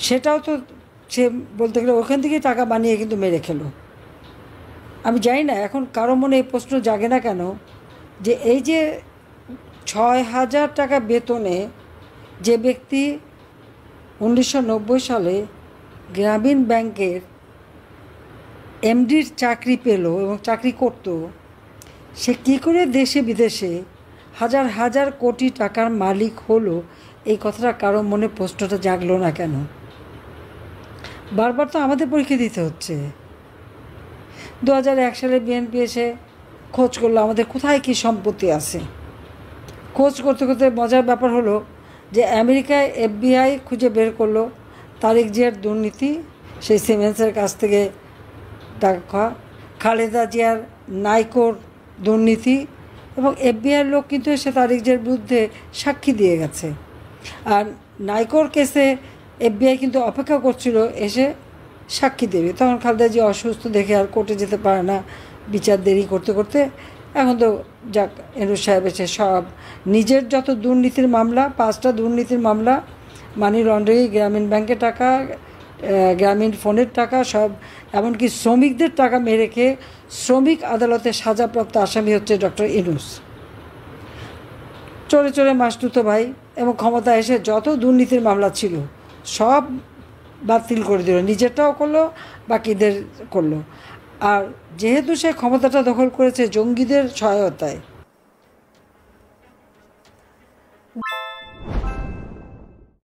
সেটাও তো সে বলতে গেলে ওখান থেকেই টাকা বানিয়ে কিন্তু মেরে খেলো। আমি জানি না এখন কারো মনে এই প্রশ্ন জাগে না কেন যে এই যে 6,000 টাকা বেতনে যে ব্যক্তি 1990 সালে গ্রামীণ ব্যাংকের এমডির চাকরি পেল এবং চাকরি করত, সে কী করে দেশে বিদেশে হাজার হাজার কোটি টাকার মালিক হলো, এই কথাটা কারো মনে প্রশ্নটা জাগলো না কেন? বারবার তো আমাদের পরীক্ষা দিতে হচ্ছে। 2001 সালে বিএনপি এসে খোঁজ করলো আমাদের কোথায় কী সম্পত্তি আছে। খোঁজ করতে করতে মজার ব্যাপার হলো যে আমেরিকায় FBI খুঁজে বের করলো তারেক জিয়ার দুর্নীতি, সেই সিমেন্সের কাছ থেকে টাকা, খালেদা জিয়ার নাইকোর দুর্নীতি, এবং FBI লোক কিন্তু এসে তারেক জিয়ার বিরুদ্ধে সাক্ষী দিয়ে গেছে। আর নাইকোর কেসে FBI কিন্তু অপেক্ষা করছিল এসে সাক্ষী দেবে। তখন খালেদা জিয়া অসুস্থ দেখে আর কোর্টে যেতে পারে না, বিচার দেরি করতে করতে এখন তো যাক এনুস সাহেব এসে সব নিজের যত দুর্নীতির মামলা, 5টা দুর্নীতির মামলা, মানি লন্ডারিং, গ্রামীণ ব্যাংকের টাকা, গ্রামীণ ফোনের টাকা, সব এমনকি শ্রমিকদের টাকা মেরে খেয়ে শ্রমিক আদালতে সাজাপ্রাপ্ত আসামি হচ্ছে ডক্টর ইউনূস। চলে চলে মাসতুতো ভাই, এবং ক্ষমতা এসে যত দুর্নীতির মামলা ছিল সব বাতিল করে দিল, নিজেরটাও করলো, বাকিদের করলো। আর যেহেতু সে ক্ষমতাটা দখল করেছে জঙ্গিদের সহায়তায়,